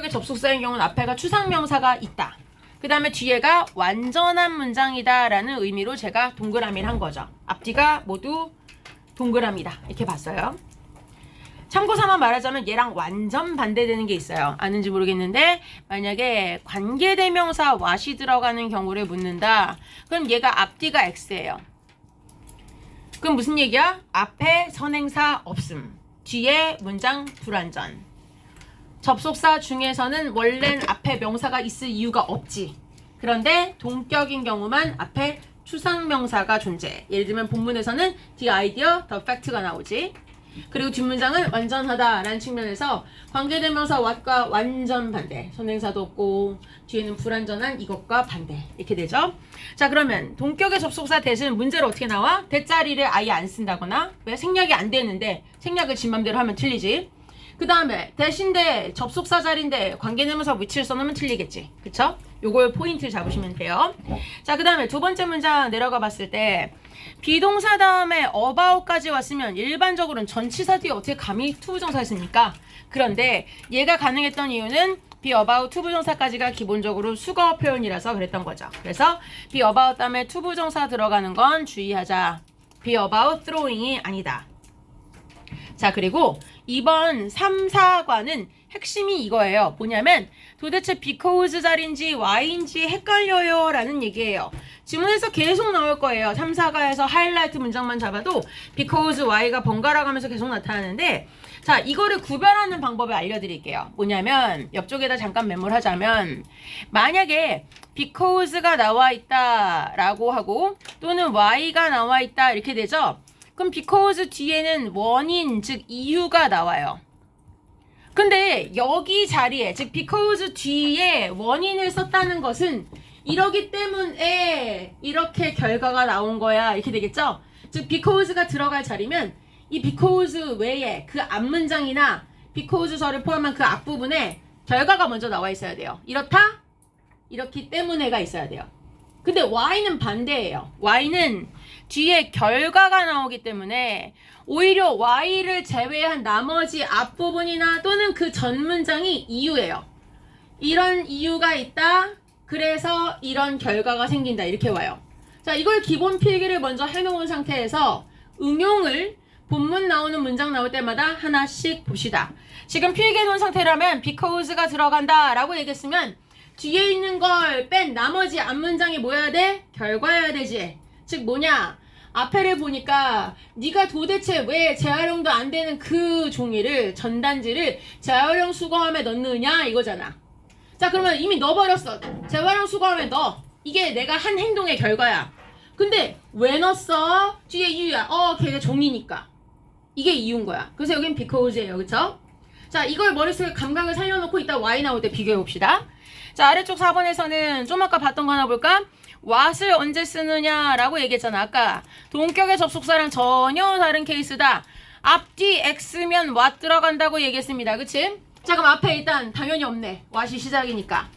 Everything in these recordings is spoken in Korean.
동격의 접속사인 경우는 앞에가 추상명사가 있다. 그 다음에 뒤에가 완전한 문장이다 라는 의미로 제가 동그라미를 한 거죠. 앞뒤가 모두 동그라미다 이렇게 봤어요. 참고삼아 말하자면 얘랑 완전 반대되는 게 있어요. 아는지 모르겠는데 만약에 관계대명사 what이 들어가는 경우를 묻는다. 그럼 얘가 앞뒤가 x예요. 그럼 무슨 얘기야? 앞에 선행사 없음, 뒤에 문장 불완전. 접속사 중에서는 원래는 앞에 명사가 있을 이유가 없지. 그런데 동격인 경우만 앞에 추상명사가 존재해. 예를 들면 본문에서는 the idea, the fact가 나오지. 그리고 뒷문장은 완전하다라는 측면에서 관계대명사 what과 완전 반대. 선행사도 없고 뒤에는 불완전한 이것과 반대. 이렇게 되죠. 자, 그러면 동격의 접속사 대신 문제로 어떻게 나와? 대자리를 아예 안 쓴다거나 왜 생략이 안 되는데 생략을 지 맘대로 하면 틀리지. 그 다음에 대신대 접속사 자리인데 관계대명사 위치를 써놓으면 틀리겠지. 그쵸? 요걸 포인트 잡으시면 돼요. 자, 그 다음에 두 번째 문장 내려가 봤을 때 비동사 다음에 about까지 왔으면 일반적으로는 전치사 뒤에 어떻게 감히 투부정사 했습니까? 그런데 얘가 가능했던 이유는 be about 투부정사까지가 기본적으로 수거 표현이라서 그랬던 거죠. 그래서 be about 다음에 투부정사 들어가는 건 주의하자. be about throwing이 아니다. 자, 그리고 이번 3, 4과는 핵심이 이거예요. 뭐냐면 도대체 because 자리인지 why인지 헷갈려요 라는 얘기예요. 지문에서 계속 나올 거예요. 3, 4과에서 하이라이트 문장만 잡아도 because why가 번갈아 가면서 계속 나타나는데 자, 이거를 구별하는 방법을 알려드릴게요. 뭐냐면 옆쪽에다 잠깐 메모를 하자면 만약에 because가 나와 있다 라고 하고 또는 why가 나와 있다 이렇게 되죠. 그럼 because 뒤에는 원인, 즉 이유가 나와요. 근데 여기 자리에, 즉 because 뒤에 원인을 썼다는 것은 이러기 때문에 이렇게 결과가 나온 거야. 이렇게 되겠죠? 즉 because가 들어갈 자리면 이 because 외에 그 앞문장이나 because서를 포함한 그 앞부분에 결과가 먼저 나와 있어야 돼요. 이렇다? 이렇기 때문에가 있어야 돼요. 근데 why는 반대예요. why는 뒤에 결과가 나오기 때문에 오히려 why를 제외한 나머지 앞부분이나 또는 그 전 문장이 이유예요. 이런 이유가 있다. 그래서 이런 결과가 생긴다. 이렇게 와요. 자, 이걸 기본 필기를 먼저 해놓은 상태에서 응용을 본문 나오는 문장 나올 때마다 하나씩 봅시다. 지금 필기해놓은 상태라면 because가 들어간다 라고 얘기했으면 뒤에 있는 걸 뺀 나머지 앞문장이 뭐여야 돼? 결과여야 되지. 즉 뭐냐? 앞에를 보니까 네가 도대체 왜 재활용도 안 되는 그 종이를 전단지를 재활용 수거함에 넣느냐 이거잖아. 자, 그러면 이미 넣어버렸어. 재활용 수거함에 넣어. 이게 내가 한 행동의 결과야. 근데 왜 넣었어? 뒤에 이유야. 걔가 종이니까. 이게 이유인 거야. 그래서 여긴 because예요. 그쵸? 자, 이걸 머릿속에 감각을 살려놓고 이따 y 나올 때 비교해봅시다. 자, 아래쪽 4번에서는 좀 아까 봤던 거 하나 볼까? what을 언제 쓰느냐라고 얘기했잖아. 아까 동격의 접속사랑 전혀 다른 케이스다. 앞뒤 x면 what 들어간다고 얘기했습니다. 그치? 자, 그럼 앞에 일단 당연히 없네. what이 시작이니까.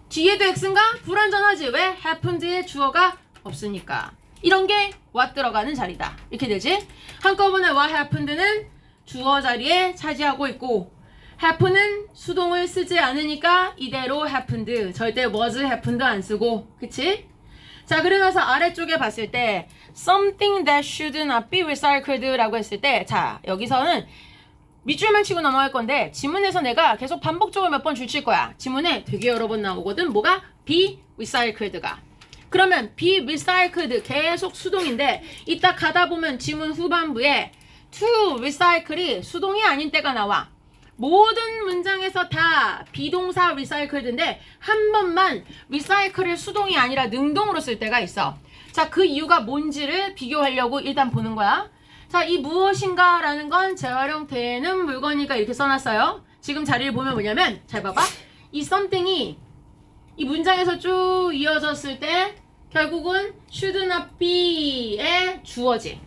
뒤에도 x인가? 불완전하지. 왜? happened의 주어가 없으니까. 이런 게 what 들어가는 자리다. 이렇게 되지? 한꺼번에 what happened는 주어 자리에 차지하고 있고 happen은 수동을 쓰지 않으니까 이대로 happened. 절대 was happened 안 쓰고. 그치? 자, 그러면서 아래쪽에 봤을 때 something that should not be recycled 라고 했을 때 자, 여기서는 밑줄만 치고 넘어갈 건데 지문에서 내가 계속 반복적으로 몇 번 줄칠 거야. 지문에 되게 여러 번 나오거든. 뭐가? be recycled가. 그러면 be recycled 계속 수동인데 이따 가다 보면 지문 후반부에 to recycle이 수동이 아닌 때가 나와. 모든 문장에서 다 비동사 recycled인데 한 번만 recycle을 수동이 아니라 능동으로 쓸 때가 있어. 자, 그 이유가 뭔지를 비교하려고 일단 보는 거야. 자, 이 무엇인가 라는 건 재활용되는 물건이니까 이렇게 써놨어요. 지금 자리를 보면 뭐냐면 잘 봐봐. 이 something이 이 문장에서 쭉 이어졌을 때 결국은 should not be의 주어지.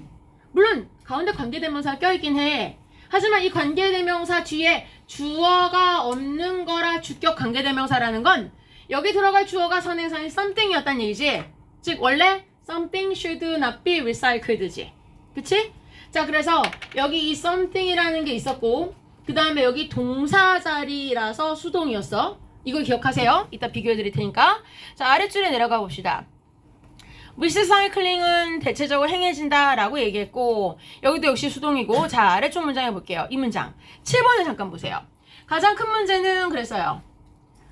물론 가운데 관계대명사가 껴있긴 해. 하지만 이 관계대명사 뒤에 주어가 없는 거라 주격 관계대명사라는 건 여기 들어갈 주어가 선행사인 something이었단 얘기지. 즉 원래 something should not be recycled지. 그치? 자, 그래서 여기 이 something이라는 게 있었고 그 다음에 여기 동사 자리라서 수동이었어. 이걸 기억하세요. 이따 비교해 드릴 테니까. 자, 아랫줄에 내려가 봅시다. 리사이클링은 대체적으로 행해진다 라고 얘기했고, 여기도 역시 수동이고. 자, 아래쪽 문장해 볼게요. 이 문장 7번을 잠깐 보세요. 가장 큰 문제는 그랬어요.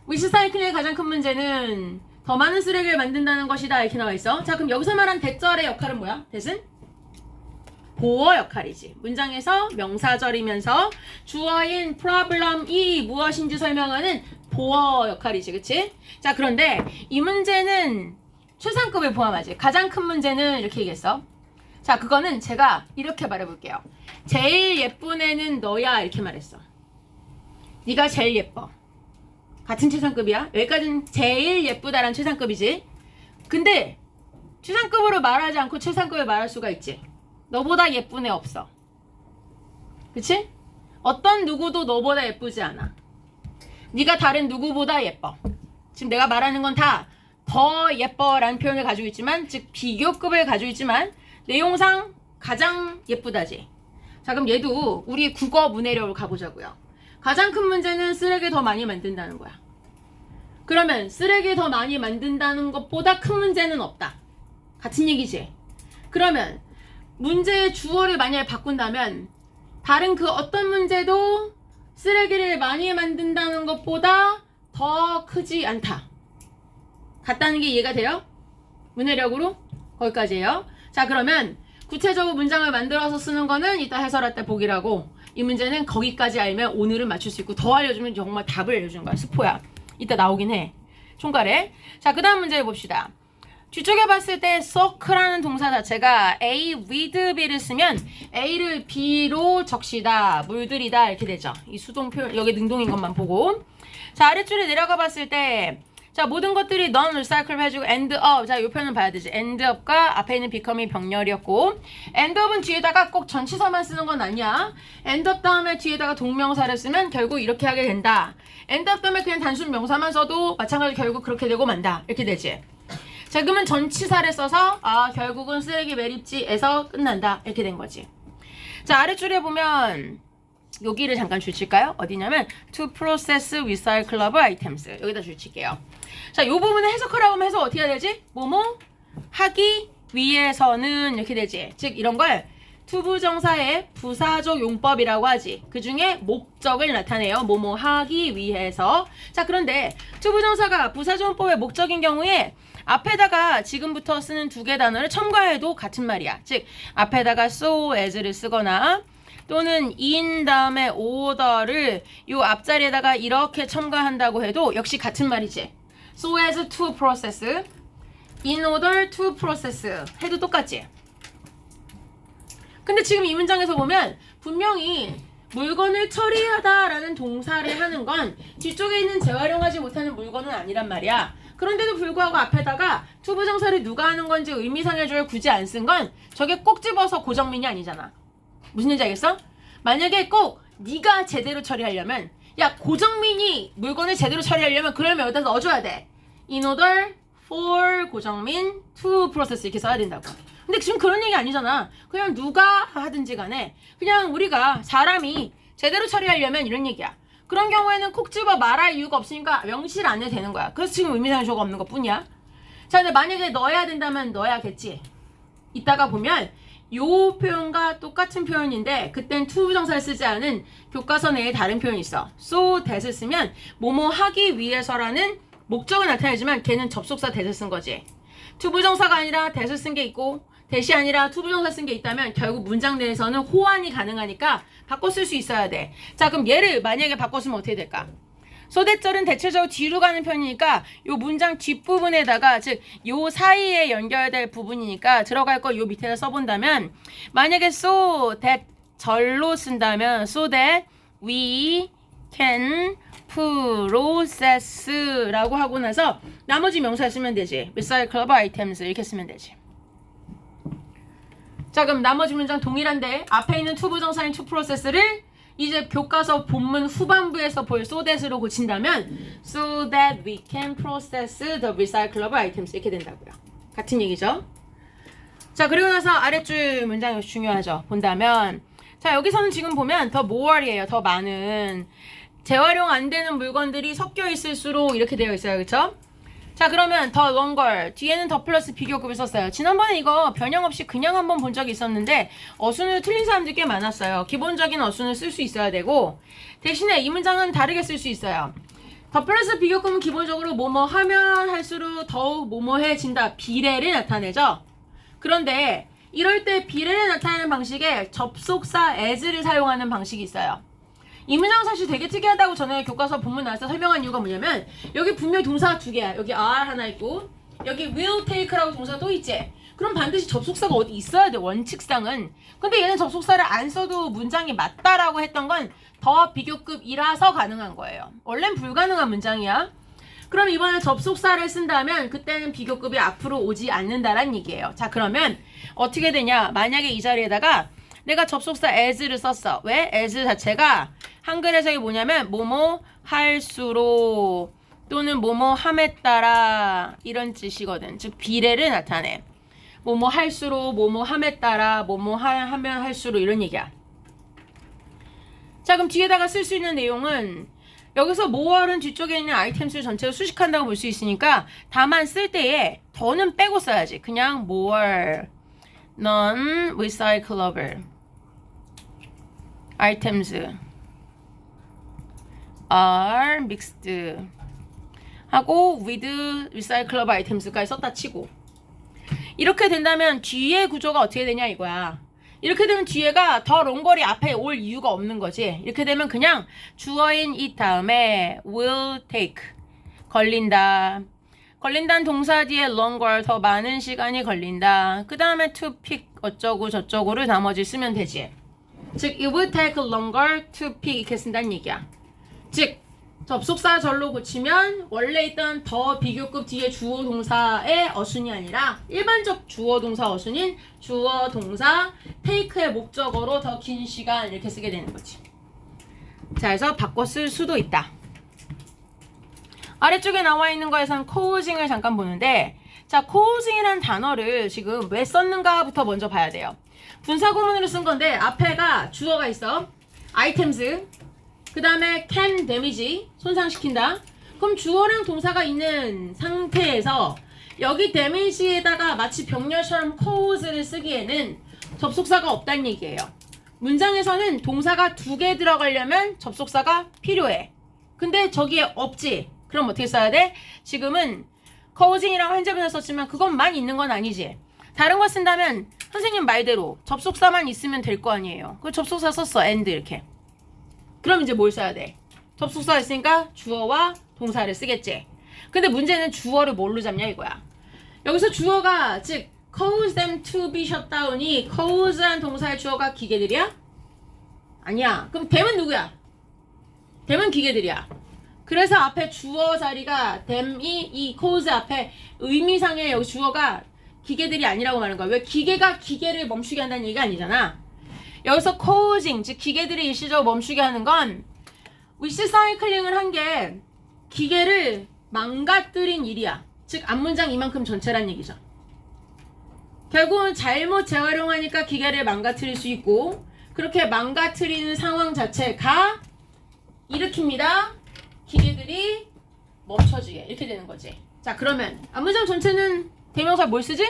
리사이클링의 가장 큰 문제는 더 많은 쓰레기를 만든다는 것이다 이렇게 나와 있어. 자, 그럼 여기서 말한 대절의 역할은 뭐야? 대신 보어 역할이지. 문장에서 명사절이면서 주어인 problem이 무엇인지 설명하는 보어 역할이지. 그치? 자, 그런데 이 문제는 최상급을 포함하지. 가장 큰 문제는 이렇게 얘기했어. 자, 그거는 제가 이렇게 말해볼게요. 제일 예쁜 애는 너야 이렇게 말했어. 네가 제일 예뻐. 같은 최상급이야. 여기까지는 제일 예쁘다라는 최상급이지. 근데 최상급으로 말하지 않고 최상급을 말할 수가 있지. 너보다 예쁜 애 없어. 그치? 어떤 누구도 너보다 예쁘지 않아. 네가 다른 누구보다 예뻐. 지금 내가 말하는 건 다 더 예뻐라는 표현을 가지고 있지만, 즉 비교급을 가지고 있지만 내용상 가장 예쁘다지. 자, 그럼 얘도 우리 국어 문해력을 가보자고요. 가장 큰 문제는 쓰레기 더 많이 만든다는 거야. 그러면 쓰레기 더 많이 만든다는 것보다 큰 문제는 없다. 같은 얘기지. 그러면 문제의 주어를 만약에 바꾼다면 다른 그 어떤 문제도 쓰레기를 많이 만든다는 것보다 더 크지 않다. 같다는 게 이해가 돼요? 문해력으로? 거기까지예요. 자, 그러면 구체적으로 문장을 만들어서 쓰는 거는 이따 해설할 때 보기라고, 이 문제는 거기까지 알면 오늘은 맞출 수 있고 더 알려주면 정말 답을 알려주는 거야. 스포야. 이따 나오긴 해. 총괄에. 자, 그 다음 문제 볼시다. 뒤쪽에 봤을 때 soak라는 동사 자체가 A with B를 쓰면 A를 B로 적시다, 물들이다 이렇게 되죠. 이 수동 표현, 여기 능동인 것만 보고. 자, 아래줄에 내려가 봤을 때, 자, 모든 것들이 non-recycle 해주고 end up. 자, 이 표현은 봐야 되지. end up과 앞에 있는 become이 병렬이었고, end up은 뒤에다가 꼭 전치사만 쓰는 건 아니야. end up 다음에 뒤에다가 동명사를 쓰면 결국 이렇게 하게 된다. end up 다음에 그냥 단순 명사만 써도 마찬가지로 결국 그렇게 되고 만다. 이렇게 되지. 자, 그러면 전치사를 써서 결국은 쓰레기 매립지에서 끝난다. 이렇게 된 거지. 자, 아래줄에 보면 여기를 잠깐 줄칠까요? 어디냐면 to process recyclable items. 여기다 줄칠게요. 자, 이 부분을 해석하라고 하면 해석 어떻게 해야 되지? 뭐뭐 하기 위해서는 이렇게 되지. 즉 이런 걸 투부정사의 부사적 용법이라고 하지. 그 중에 목적을 나타내요. 뭐뭐 하기 위해서. 자, 그런데 투부정사가 부사적 용법의 목적인 경우에 앞에다가 지금부터 쓰는 두 개 단어를 첨가해도 같은 말이야. 즉 앞에다가 so as를 쓰거나 또는 in 다음에 order를 요 앞자리에다가 이렇게 첨가한다고 해도 역시 같은 말이지. so as to process, in order to process 해도 똑같지. 근데 지금 이 문장에서 보면 분명히 물건을 처리하다라는 동사를 하는 건 뒤쪽에 있는 재활용하지 못하는 물건은 아니란 말이야. 그런데도 불구하고 앞에다가 투부정사를 누가 하는 건지 의미상해줘야 굳이 안 쓴 건 저게 꼭 집어서 고정민이 아니잖아. 무슨 얘기인지 알겠어? 만약에 꼭 네가 제대로 처리하려면, 야, 고정민이 물건을 제대로 처리하려면 그러면 여기다 넣어줘야 돼. In order for 고정민 to process 이렇게 써야 된다고. 근데 지금 그런 얘기 아니잖아. 그냥 누가 하든지 간에 그냥 우리가 사람이 제대로 처리하려면 이런 얘기야. 그런 경우에는 콕 집어 말할 이유가 없으니까 명시를 안 해도 되는 거야. 그래서 지금 의미상조가 없는 것 뿐이야. 자, 근데 만약에 넣어야 된다면 넣어야겠지. 이따가 보면 요 표현과 똑같은 표현인데 그땐 투부정사를 쓰지 않은 교과서 내에 다른 표현이 있어. so that을 쓰면 뭐뭐 하기 위해서라는 목적을 나타내지만 걔는 접속사 that을 쓴 거지. 투부정사가 아니라 that을 쓴 게 있고 that이 아니라 투부정사 쓴 게 있다면 결국 문장 내에서는 호환이 가능하니까 바꿔 쓸 수 있어야 돼. 자, 그럼 얘를 만약에 바꿔 쓰면 어떻게 될까? 소대절은 대체적으로 뒤로 가는 편이니까 요 문장 뒷부분에다가, 즉 요 사이에 연결될 부분이니까 들어갈 거 요 밑에다 써본다면, 만약에 so that 절로 쓴다면 so that we can process 라고 하고 나서 나머지 명사 쓰면 되지. recyclable items 이렇게 쓰면 되지. 자, 그럼 나머지 문장 동일한데 앞에 있는 투부정사인 to process를 이제 교과서 본문 후반부에서 볼 so that으로 고친다면 so that we can process the recyclable items 이렇게 된다고요. 같은 얘기죠. 자, 그리고 나서 아랫줄 문장이 중요하죠. 본다면, 자, 여기서는 지금 보면 더 more이에요. 더 많은. 재활용 안 되는 물건들이 섞여 있을수록 이렇게 되어 있어요. 그쵸? 자, 그러면 더 longer. 뒤에는 더 플러스 비교급을 썼어요. 지난번에 이거 변형 없이 그냥 한번 본 적이 있었는데 어순을 틀린 사람들이 꽤 많았어요. 기본적인 어순을 쓸 수 있어야 되고 대신에 이 문장은 다르게 쓸 수 있어요. 더 플러스 비교급은 기본적으로 뭐뭐 하면 할수록 더욱 뭐뭐해진다. 비례를 나타내죠. 그런데 이럴 때 비례를 나타내는 방식에 접속사 as를 사용하는 방식이 있어요. 이 문장은 사실 되게 특이하다고 전에 교과서 본문 나와서 설명한 이유가 뭐냐면 여기 분명히 동사가 두 개야. 여기 are 하나 있고 여기 will take라고 동사가 또 있지. 그럼 반드시 접속사가 어디 있어야 돼, 원칙상은. 근데 얘는 접속사를 안 써도 문장이 맞다라고 했던 건 더 비교급이라서 가능한 거예요. 원래는 불가능한 문장이야. 그럼 이번에 접속사를 쓴다면 그때는 비교급이 앞으로 오지 않는다란 얘기예요. 자, 그러면 어떻게 되냐. 만약에 이 자리에다가 내가 접속사 as를 썼어. 왜? as 자체가 한글 해석이 뭐냐면 뭐뭐 할수록 또는 뭐뭐 함에 따라 이런 뜻이거든. 즉 비례를 나타내. 뭐뭐 할수록 뭐뭐 함에 따라 뭐뭐 하면 할수록 이런 얘기야. 자, 그럼 뒤에다가 쓸 수 있는 내용은 여기서 more은 뒤쪽에 있는 아이템수를 전체로 수식한다고 볼 수 있으니까 다만 쓸 때에 더는 빼고 써야지. 그냥 more non-recyclable items are mixed 하고 with recyclable items까지 썼다 치고 이렇게 된다면 뒤에 구조가 어떻게 되냐 이거야. 이렇게 되면 뒤에가 더 롱걸이 앞에 올 이유가 없는 거지. 이렇게 되면 그냥 주어인 it 다음에 will take 걸린다. 걸린다는 동사 뒤에 longer 더 많은 시간이 걸린다. 그 다음에 to pick 어쩌고 저쩌고를 나머지 쓰면 되지. 즉 it will take longer to pick 이렇게 쓴다는 얘기야. 즉 접속사 절로 고치면 원래 있던 더 비교급 뒤에 주어 동사의 어순이 아니라 일반적 주어 동사 어순인 주어 동사 take의 목적어로 더 긴 시간 이렇게 쓰게 되는 거지. 자, 그래서 바꿔 쓸 수도 있다. 아래쪽에 나와 있는 거에선 causing을 잠깐 보는데 자, causing이란 단어를 지금 왜 썼는가부터 먼저 봐야 돼요. 분사구문으로 쓴 건데 앞에가 주어가 있어. items 그 다음에 can damage 손상시킨다. 그럼 주어랑 동사가 있는 상태에서 여기 damage에다가 마치 병렬처럼 cause를 쓰기에는 접속사가 없다는 얘기예요. 문장에서는 동사가 두 개 들어가려면 접속사가 필요해. 근데 저기에 없지. 그럼 어떻게 써야 돼? 지금은 causing이라고 현재분사 썼지만 그것만 있는 건 아니지. 다른 거 쓴다면 선생님 말대로 접속사만 있으면 될 거 아니에요. 그 접속사 썼어. and 이렇게. 그럼 이제 뭘 써야 돼? 접속사 있으니까 주어와 동사를 쓰겠지. 근데 문제는 주어를 뭘로 잡냐 이거야. 여기서 주어가 즉 cause them to be shut down이 cause란 동사의 주어가 기계들이야? 아니야. 그럼 them은 누구야? them은 기계들이야. 그래서 앞에 주어 자리가 them이 이 cause 앞에 의미상의 여기 주어가 기계들이 아니라고 말하는 거야. 왜 기계가 기계를 멈추게 한다는 얘기가 아니잖아. 여기서 causing, 즉 기계들이 일시적으로 멈추게 하는 건 리사이클링을 한 게 기계를 망가뜨린 일이야. 즉 앞문장 이만큼 전체란 얘기죠. 결국은 잘못 재활용하니까 기계를 망가뜨릴 수 있고 그렇게 망가뜨리는 상황 자체가 일으킵니다. 기계들이 멈춰지게 이렇게 되는 거지. 자, 그러면 앞문장 전체는 대명사 뭘 쓰지?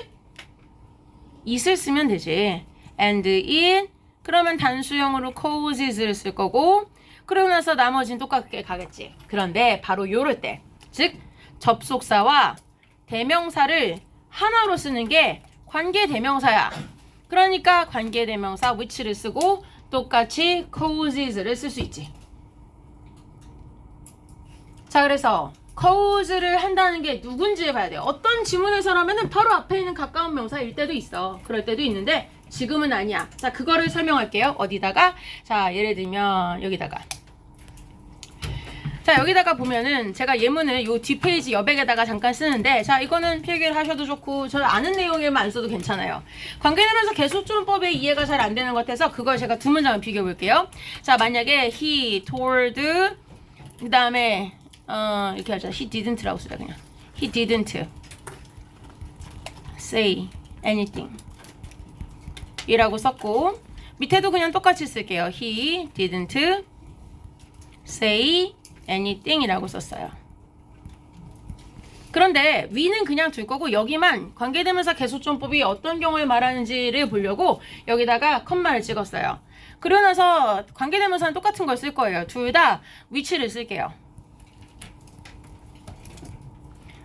it을 쓰면 되지. and, it 그러면 단수형으로 causes를 쓸 거고 그러고 나서 나머지는 똑같게 가겠지. 그런데 바로 요럴 때 즉 접속사와 대명사를 하나로 쓰는 게 관계대명사야. 그러니까 관계대명사 which를 쓰고 똑같이 causes를 쓸 수 있지. 자, 그래서 cause를 한다는 게 누군지 봐야 돼요. 어떤 지문에서라면은 바로 앞에 있는 가까운 명사일 때도 있어. 그럴 때도 있는데 지금은 아니야. 자, 그거를 설명할게요. 어디다가? 자, 예를 들면 여기다가. 자, 여기다가 보면은 제가 예문을 요 뒷페이지 여백에다가 잠깐 쓰는데 자, 이거는 필기를 하셔도 좋고 저 아는 내용에만 안 써도 괜찮아요. 관계대명사 계속조문법의 이해가 잘 안 되는 것 같아서 그걸 제가 두 문장을 비교해 볼게요. 자, 만약에 he told 그 다음에 이렇게 하자. he didn't라고 쓰자 그냥. he didn't say anything 이라고 썼고 밑에도 그냥 똑같이 쓸게요. He didn't say anything 이라고 썼어요. 그런데 위는 그냥 둘 거고 여기만 관계대명사 계속존법이 어떤 경우를 말하는지를 보려고 여기다가 컴마를 찍었어요. 그러고 나서 관계대명사는 똑같은 걸 쓸 거예요. 둘 다 which를 쓸게요.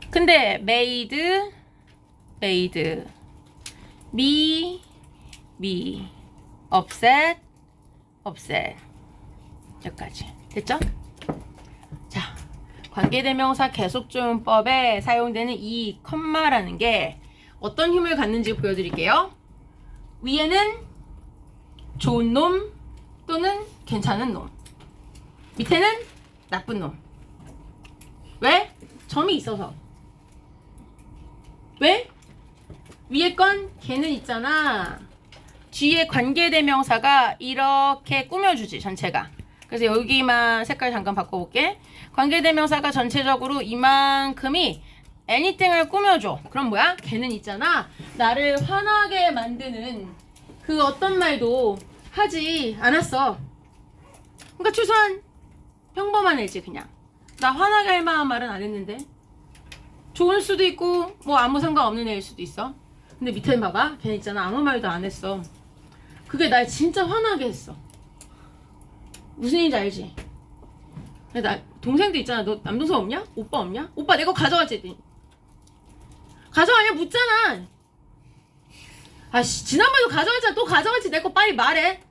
근데 made, me, upset, 여기까지 됐죠? 자, 관계대명사 계속조용법에 사용되는 이 컴마라는 게 어떤 힘을 갖는지 보여드릴게요. 위에는 좋은 놈 또는 괜찮은 놈, 밑에는 나쁜 놈. 왜? 점이 있어서. 왜? 위에 건 걔는 있잖아. 뒤에 관계대명사가 이렇게 꾸며주지, 전체가. 그래서 여기만 색깔 잠깐 바꿔볼게. 관계대명사가 전체적으로 이만큼이 anything을 꾸며줘. 그럼 뭐야? 걔는 있잖아. 나를 화나게 만드는 그 어떤 말도 하지 않았어. 그러니까 최소한 평범한 애지 그냥. 나 화나게 할 만한 말은 안 했는데. 좋을 수도 있고 뭐 아무 상관없는 애일 수도 있어. 근데 밑에 봐봐. 걔는 있잖아. 아무 말도 안 했어. 그게 날 진짜 화나게 했어. 무슨 일인지 알지? 나 동생도 있잖아. 너 남동생 없냐? 오빠 없냐? 오빠 내 거 가져갔지 했더니 가져가냐 묻잖아. 아씨 지난번에도 가져갔잖아. 또 가져갔지. 내 거 빨리 말해.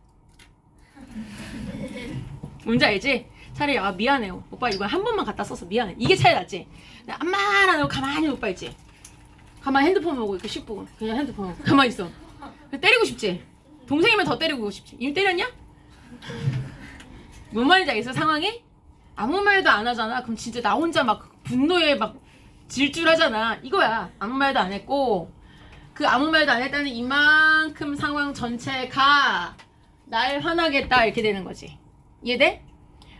뭔지 알지? 차라리 아 미안해 오빠 이거 한 번만 갖다 써서 미안해. 이게 차라리 낫지. 아무 말 안 하고 가만히 오빠 있지. 가만히 핸드폰 보고 이렇게 씹고 그냥 핸드폰 보고 가만히 있어. 때리고 싶지? 동생이면 더 때리고 싶지. 이미 때렸냐? 뭔 말인지 알겠어 상황이? 아무 말도 안 하잖아. 그럼 진짜 나 혼자 막 분노에 막 질주하잖아. 이거야. 아무 말도 안 했고 그 아무 말도 안 했다는 이만큼 상황 전체가 날 화나겠다 이렇게 되는 거지. 이해돼?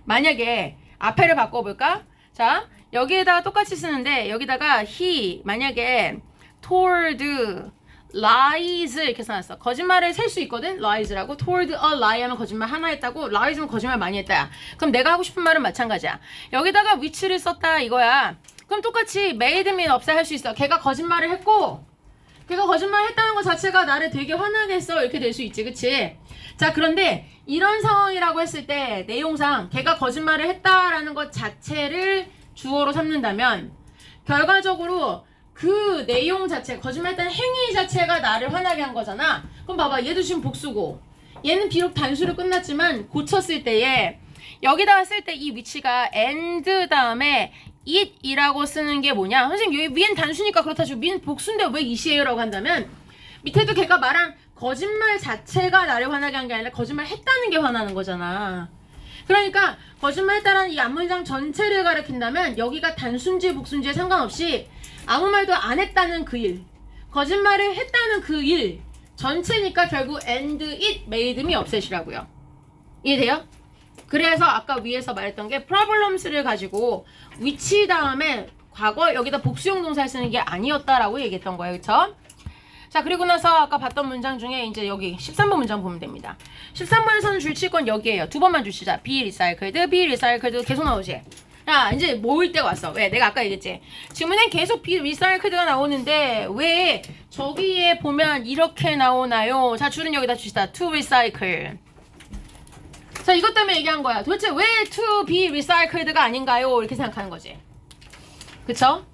만약에 앞에를 바꿔볼까? 자 여기에다가 똑같이 쓰는데 여기다가 he 만약에 told lies 이렇게 써놨어. 거짓말을 셀 수 있거든. lies라고 told a lie 하면 거짓말 하나 했다고 lies면 거짓말 많이 했다. 그럼 내가 하고 싶은 말은 마찬가지야. 여기다가 which를 썼다 이거야. 그럼 똑같이 made me upset 할 수 있어. 걔가 거짓말을 했고 걔가 거짓말 했다는 것 자체가 나를 되게 화나게 했어. 이렇게 될 수 있지. 그치? 자 그런데 이런 상황이라고 했을 때 내용상 걔가 거짓말을 했다라는 것 자체를 주어로 삼는다면 결과적으로 그 내용 자체 거짓말했다는 행위 자체가 나를 화나게 한 거잖아. 그럼 봐봐 얘도 지금 복수고 얘는 비록 단수로 끝났지만 고쳤을 때에 여기다가 쓸 때 이 위치가 and 다음에 it이라고 쓰는 게 뭐냐. 선생님 여기 위엔 단수니까 그렇다 치고 위엔 복수인데 왜 it이에요 라고 한다면 밑에도 걔가 말한 거짓말 자체가 나를 화나게 한 게 아니라 거짓말 했다는 게 화나는 거잖아. 그러니까 거짓말 했다라는 이 앞문장 전체를 가리킨다면 여기가 단순지 복순지에 상관없이 아무 말도 안 했다는 그 일, 거짓말을 했다는 그 일 전체니까 결국 and it made me upset이라고요. 이해돼요? 그래서 아까 위에서 말했던 게 problems를 가지고 which 다음에 과거 여기다 복수형 동사를 쓰는 게 아니었다라고 얘기했던 거예요. 그쵸? 자 그리고 나서 아까 봤던 문장 중에 이제 여기 13번 문장 보면 됩니다. 13번에서는 줄칠 건 여기에요. 두 번만 줄치자. be recycled 계속 나오지. 자 이제 모일 때가 왔어. 왜? 내가 아까 얘기했지. 지금은 계속 be recycled가 나오는데 왜 저기에 보면 이렇게 나오나요? 자 줄은 여기다 주시다. to recycle. 자 이것 때문에 얘기한 거야. 도대체 왜 to be recycled가 아닌가요? 이렇게 생각하는 거지. 그쵸?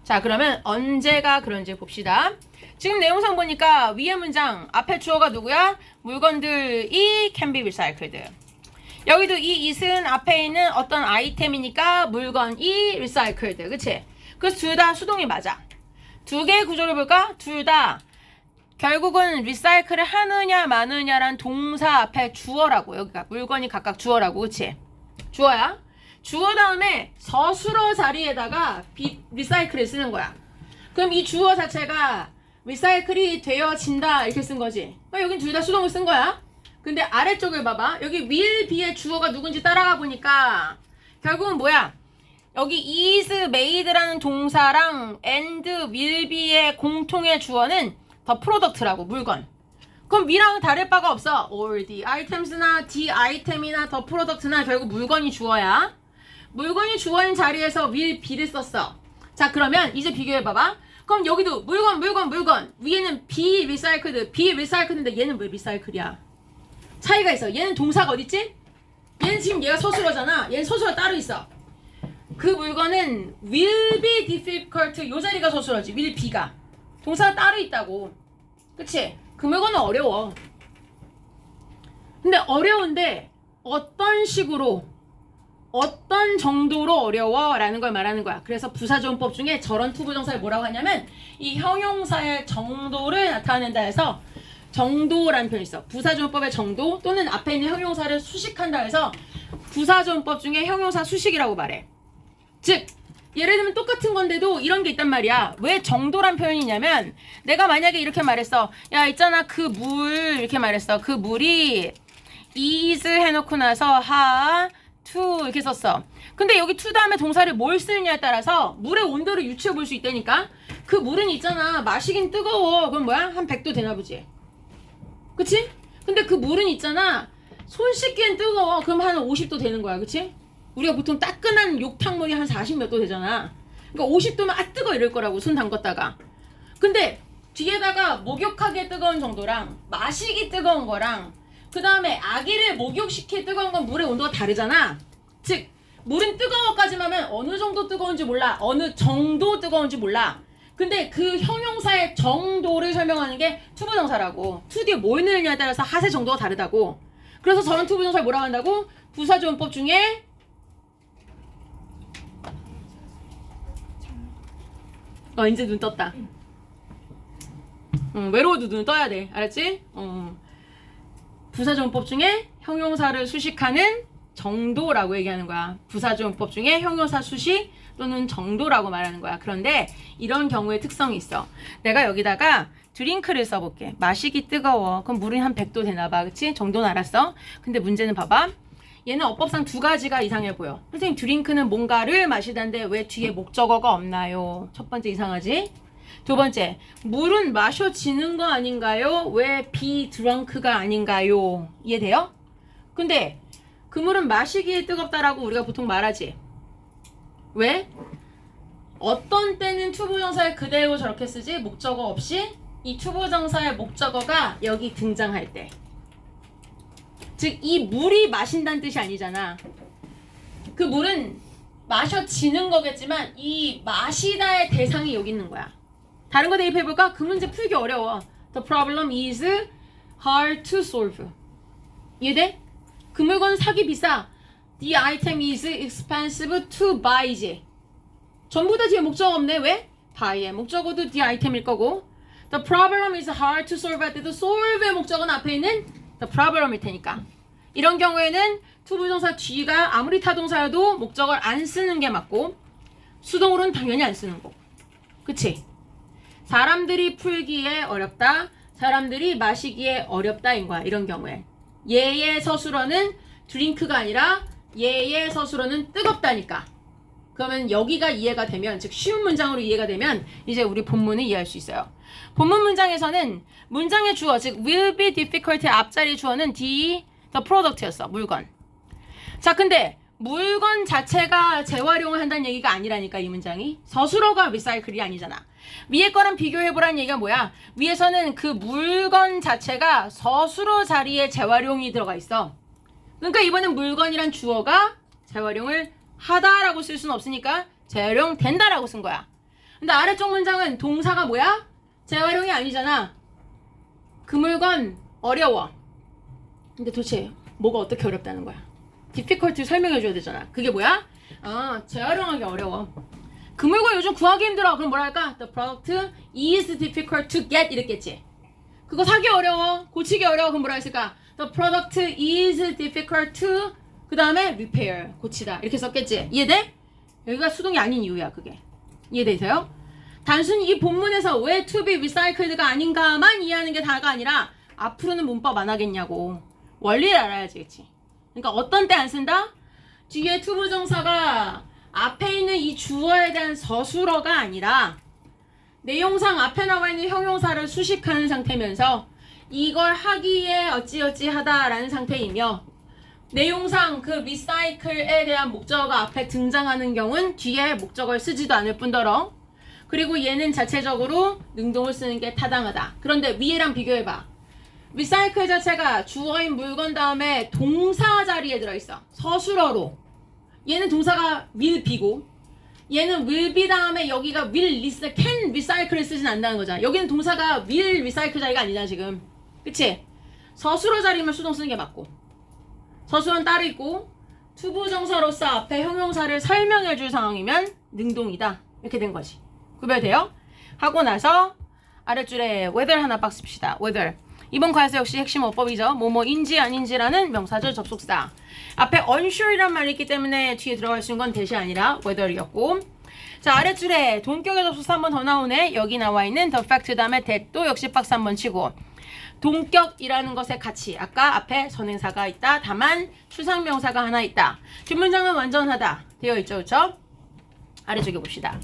자 그러면 언제가 그런지 봅시다. 지금 내용상 보니까 위의 문장 앞에 주어가 누구야? 물건들이 can be recycled. 여기도 이 it은 앞에 있는 어떤 아이템이니까 물건이 recycled. 그치? 그래서 둘 다 수동이 맞아. 두 개의 구조를 볼까? 둘 다 결국은 recycle을 하느냐 마느냐란 동사 앞에 주어라고. 여기가 물건이 각각 주어라고. 그치? 주어야. 주어 다음에 서술어 자리에다가 recycle을 쓰는 거야. 그럼 이 주어 자체가 리사이클이 되어진다 이렇게 쓴 거지. 여긴 둘 다 수동을 쓴 거야. 근데 아래쪽을 봐봐. 여기 will be의 주어가 누군지 따라가 보니까 결국은 뭐야? 여기 is made라는 동사랑 and will be의 공통의 주어는 the product라고 물건. 그럼 B랑 다를 바가 없어. All the items나 the item이나 the product나 결국 물건이 주어야. 물건이 주어인 자리에서 will be를 썼어. 자, 그러면 이제 비교해봐봐. 그럼 여기도 물건. 위에는 be recycled인데 얘는 왜 recycle이야? 차이가 있어. 얘는 동사가 어딨지? 얘는 지금 얘가 서술어잖아. 얘는 서술어 따로 있어. 그 물건은 will be difficult 요 자리가 서술어지. will be가. 동사가 따로 있다고. 그치? 그 물건은 어려워. 근데 어려운데 어떤 식으로 어떤 정도로 어려워 라는 걸 말하는 거야. 그래서 부사조문법 중에 저런 투부정사를 뭐라고 하냐면 이 형용사의 정도를 나타낸다 해서 정도라는 표현이 있어. 부사조문법의 정도 또는 앞에 있는 형용사를 수식한다 해서 부사조문법 중에 형용사 수식이라고 말해. 즉 예를 들면 똑같은 건데도 이런 게 있단 말이야. 왜 정도란 표현이냐면 내가 만약에 이렇게 말했어. 야 있잖아 그 물 이렇게 말했어. 그 물이 is 해놓고 나서 하 to 이렇게 썼어. 근데 여기 to 다음에 동사를 뭘 쓰느냐에 따라서 물의 온도를 유추해 볼 수 있다니까. 그 물은 있잖아 마시긴 뜨거워. 그럼 뭐야? 한 100도 되나 보지. 그치? 근데 그 물은 있잖아 손 씻기엔 뜨거워. 그럼 한 50도 되는 거야. 그치? 우리가 보통 따끈한 욕탕물이 한 40몇 도 되잖아. 그러니까 50도면 아 뜨거 이럴 거라고 손 담궜다가. 근데 뒤에다가 목욕하기에 뜨거운 정도랑 마시기 뜨거운 거랑 그 다음에 아기를 목욕시키기 뜨거운 건 물의 온도가 다르잖아. 즉 물은 뜨거워까지만 하면 어느 정도 뜨거운지 몰라. 어느 정도 뜨거운지 몰라. 근데 그 형용사의 정도를 설명하는 게 투부정사라고. to 뒤에 뭘 넣느냐에 따라서 하세 정도가 다르다고. 그래서 저런 투부정사를 뭐라고 한다고? 부사조문법 중에 이제 눈 떴다. 외로워도 눈 떠야 돼. 알았지? 부사조문법 중에 형용사를 수식하는 정도라고 얘기하는 거야. 부사조문법 중에 형용사 수식 또는 정도라고 말하는 거야. 그런데 이런 경우에 특성이 있어. 내가 여기다가 드링크를 써볼게. 마시기 뜨거워. 그럼 물은 한 100도 되나봐. 그치? 정도는 알았어. 근데 문제는 봐봐. 얘는 어법상 두 가지가 이상해 보여. 선생님 드링크는 뭔가를 마시다는데 왜 뒤에 목적어가 없나요? 첫 번째 이상하지? 두 번째, 물은 마셔지는 거 아닌가요? 왜 be drunk가 아닌가요? 이해돼요? 근데 그 물은 마시기에 뜨겁다라고 우리가 보통 말하지. 왜? 어떤 때는 투부정사를 그대로 저렇게 쓰지? 목적어 없이? 이 투부정사의 목적어가 여기 등장할 때. 즉 이 물이 마신다는 뜻이 아니잖아. 그 물은 마셔지는 거겠지만 이 마시다의 대상이 여기 있는 거야. 다른 거 대입해볼까? 그 문제 풀기 어려워. The problem is hard to solve. 이해돼? 그 물건 사기 비싸. The item is expensive to buy지. 전부 다 뒤에 목적어 없네. 왜? buy의 목적어도 the item일 거고. The problem is hard to solve 할 때도 solve의 목적어는 앞에 있는 the problem일 테니까. 이런 경우에는 투부정사 뒤가 아무리 타동사여도 목적어를 안 쓰는 게 맞고 수동으로는 당연히 안 쓰는 거. 그치? 사람들이 풀기에 어렵다. 사람들이 마시기에 어렵다인 거야. 이런 경우에. 얘의 서술어는 드링크가 아니라 얘의 서술어는 뜨겁다니까. 그러면 여기가 이해가 되면 즉 쉬운 문장으로 이해가 되면 이제 우리 본문을 이해할 수 있어요. 본문 문장에서는 문장의 주어 즉 will be difficult의 앞자리 주어는 the product였어. 물건. 자 근데 물건 자체가 재활용을 한다는 얘기가 아니라니까 이 문장이. 서술어가 recycle이 아니잖아. 위에 거랑 비교해보라는 얘기가 뭐야? 위에서는 그 물건 자체가 서술어 자리에 재활용이 들어가 있어. 그러니까 이번엔 물건이란 주어가 재활용을 하다라고 쓸 수는 없으니까 재활용 된다라고 쓴 거야. 근데 아래쪽 문장은 동사가 뭐야? 재활용이 아니잖아. 그 물건 어려워. 근데 도대체 뭐가 어떻게 어렵다는 거야? difficulty 설명해줘야 되잖아. 그게 뭐야? 재활용하기 어려워. 그 물건 요즘 구하기 힘들어. 그럼 뭐라 할까? The product is difficult to get 이랬겠지. 그거 사기 어려워. 고치기 어려워. 그럼 뭐라 했을까? The product is difficult to 그 다음에 repair 고치다 이렇게 썼겠지. 이해돼? 여기가 수동이 아닌 이유야 그게. 이해되세요? 단순히 이 본문에서 왜 to be recycled가 아닌가만 이해하는 게 다가 아니라 앞으로는 문법 안 하겠냐고. 원리를 알아야지. 그치? 그러니까 어떤 때 안 쓴다? 뒤에 투부정사가 앞에 있는 이 주어에 대한 서술어가 아니라 내용상 앞에 나와 있는 형용사를 수식하는 상태면서 이걸 하기에 어찌어찌 하다라는 상태이며 내용상 그 recycle에 대한 목적어가 앞에 등장하는 경우는 뒤에 목적어를 쓰지도 않을 뿐더러 그리고 얘는 자체적으로 능동을 쓰는 게 타당하다. 그런데 위에랑 비교해봐. recycle 자체가 주어인 물건 다음에 동사 자리에 들어있어. 서술어로. 얘는 동사가 will be고 얘는 will be 다음에 여기가 will can recycle을 쓰진 않는다는 거잖아. 여기는 동사가 will recycle 자리가 아니잖아 지금. 그치? 서술어 자리면 수동 쓰는 게 맞고 서술어는 따로 있고 투부정사로서 앞에 형용사를 설명해줄 상황이면 능동이다. 이렇게 된 거지. 구별돼요? 하고 나서 아랫줄에 whether 하나 박 씁시다. whether. 이번 과에서 역시 핵심 어법이죠. 뭐뭐인지 아닌지라는 명사절 접속사. 앞에 unsure이란 말이 있기 때문에 뒤에 들어갈 수 있는 건 대시 아니라 whether이었고 자 아랫줄에 동격의 접속사 한 번 더 나오네. 여기 나와 있는 the fact 다음에 that도 역시 박스 한 번 치고 동격이라는 것의 가치. 아까 앞에 선행사가 있다. 다만 추상명사가 하나 있다. 뒷문장은 완전하다. 되어 있죠. 그렇죠? 아래쪽에 봅시다.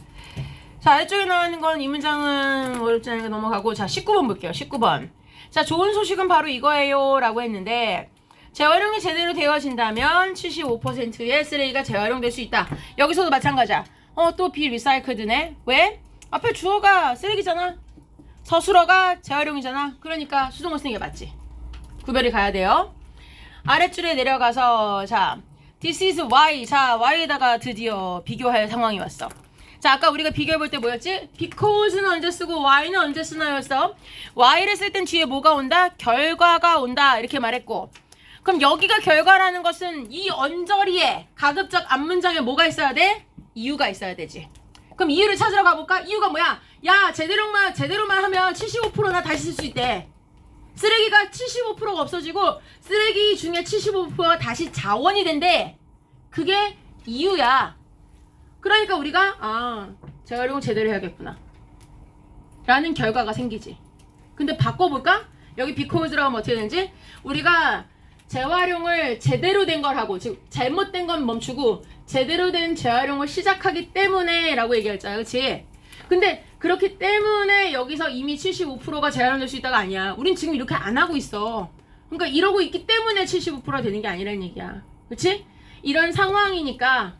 자 아래쪽에 나와 있는 건 이 문장은 어렵지 않으니까 넘어가고 자 19번 볼게요. 19번. 자 좋은 소식은 바로 이거예요 라고 했는데 재활용이 제대로 되어진다면 75%의 쓰레기가 재활용될 수 있다. 여기서도 마찬가지야. 또 비리사이클드네. 왜? 앞에 주어가 쓰레기잖아. 서술어가 재활용이잖아. 그러니까 수동어 쓰는 게 맞지. 구별이 가야 돼요. 아랫줄에 내려가서 자 this is why. 자 why에다가 드디어 비교할 상황이 왔어. 자 아까 우리가 비교해 볼 때 뭐였지? because는 언제 쓰고 why는 언제 쓰나였어? why를 쓸 땐 뒤에 뭐가 온다? 결과가 온다 이렇게 말했고 그럼 여기가 결과라는 것은 이 언저리에 가급적 앞문장에 뭐가 있어야 돼? 이유가 있어야 되지. 그럼 이유를 찾으러 가볼까? 이유가 뭐야? 야 제대로만 하면 75%나 다시 쓸 수 있대. 쓰레기가 75%가 없어지고 쓰레기 중에 75%가 다시 자원이 된대. 그게 이유야. 그러니까 우리가 재활용 제대로 해야겠구나 라는 결과가 생기지. 근데 바꿔볼까? 여기 because라고 하면 어떻게 되는지 우리가 재활용을 제대로 된 걸 하고 즉 잘못된 건 멈추고 제대로 된 재활용을 시작하기 때문에 라고 얘기했잖아. 그치? 근데 그렇기 때문에 여기서 이미 75%가 재활용될 수 있다가 아니야. 우린 지금 이렇게 안 하고 있어. 그러니까 이러고 있기 때문에 75%가 되는 게 아니라는 얘기야. 그치? 이런 상황이니까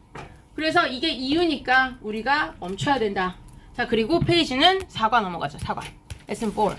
그래서 이게 이유니까 우리가 멈춰야 된다. 자 그리고 페이지는 4과 넘어가죠. 4과. lesson 4.